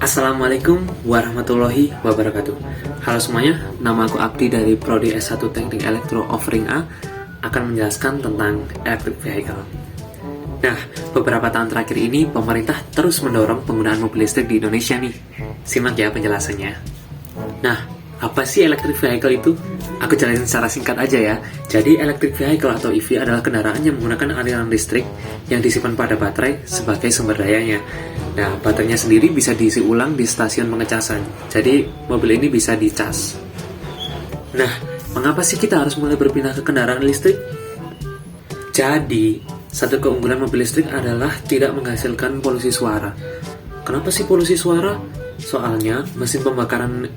Assalamualaikum warahmatullahi wabarakatuh. Halo semuanya, nama aku Abdi dari Prodi S1 Teknik Elektro Offering A akan menjelaskan tentang electric vehicle. Nah, beberapa tahun terakhir ini pemerintah terus mendorong penggunaan mobil listrik di Indonesia nih. Simak ya penjelasannya. Nah, apa sih electric vehicle itu? Aku jelasin secara singkat aja ya. Jadi electric vehicle atau EV adalah kendaraan yang menggunakan aliran listrik yang disimpan pada baterai sebagai sumber dayanya. Nah, baterainya sendiri bisa diisi ulang di stasiun pengecasan. Jadi mobil ini bisa dicas. Nah, mengapa sih kita harus mulai berpindah ke kendaraan listrik? Jadi, satu keunggulan mobil listrik adalah tidak menghasilkan polusi suara. Kenapa sih polusi suara? Soalnya mesin pembakaran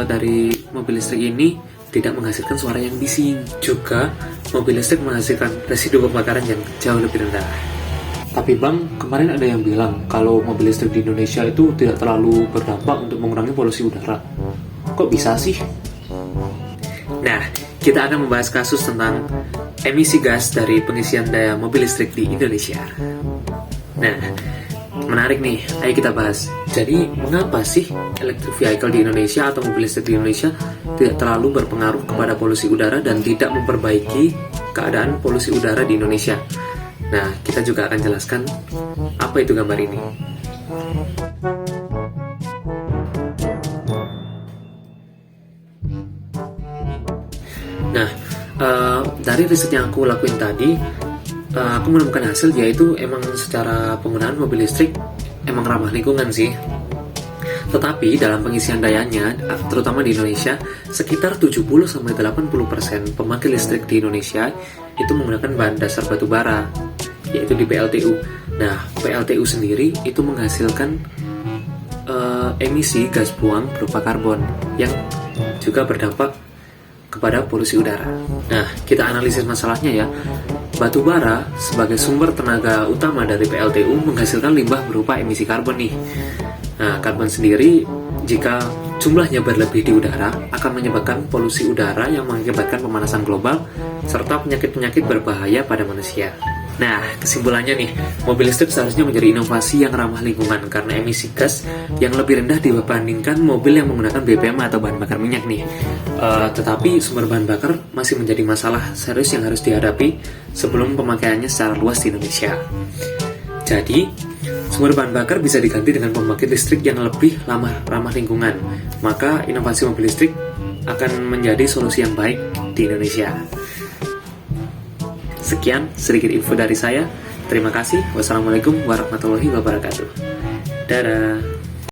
dari mobil listrik ini tidak menghasilkan suara yang bising. Juga, mobil listrik menghasilkan residu pembakaran yang jauh lebih rendah. Tapi Bang, kemarin ada yang bilang kalau mobil listrik di Indonesia itu tidak terlalu berdampak untuk mengurangi polusi udara. Kok bisa sih? Nah, kita akan membahas kasus tentang emisi gas dari pengisian daya mobil listrik di Indonesia. Nah, menarik nih, ayo kita bahas. Jadi, mengapa sih electric vehicle di Indonesia atau mobil listrik di Indonesia tidak terlalu berpengaruh kepada polusi udara dan tidak memperbaiki keadaan polusi udara di Indonesia? Nah, kita juga akan jelaskan apa itu gambar ini. Nah, dari riset yang aku lakuin tadi, aku menemukan hasil yaitu emang secara penggunaan mobil listrik emang ramah lingkungan sih. Tetapi dalam pengisian dayanya, terutama di Indonesia, sekitar 70-80% pembangkit listrik di Indonesia itu menggunakan bahan dasar batu bara, yaitu di PLTU. Nah, PLTU sendiri itu menghasilkan emisi gas buang berupa karbon yang juga berdampak kepada polusi udara. Nah, kita analisis masalahnya ya. Batu bara sebagai sumber tenaga utama dari PLTU menghasilkan limbah berupa emisi karbon nih. Nah, karbon sendiri jika jumlahnya berlebih di udara akan menyebabkan polusi udara yang mengakibatkan pemanasan global serta penyakit-penyakit berbahaya pada manusia. Nah, kesimpulannya nih, mobil listrik seharusnya menjadi inovasi yang ramah lingkungan karena emisi gas yang lebih rendah dibandingkan mobil yang menggunakan BBM atau bahan bakar minyak nih. Tetapi sumber bahan bakar masih menjadi masalah serius yang harus dihadapi sebelum pemakaiannya secara luas di Indonesia. Jadi, sumber bahan bakar bisa diganti dengan pembangkit listrik yang lebih ramah lingkungan. Maka inovasi mobil listrik akan menjadi solusi yang baik di Indonesia. Sekian sedikit info dari saya. Terima kasih. Wassalamualaikum warahmatullahi wabarakatuh. Dadah.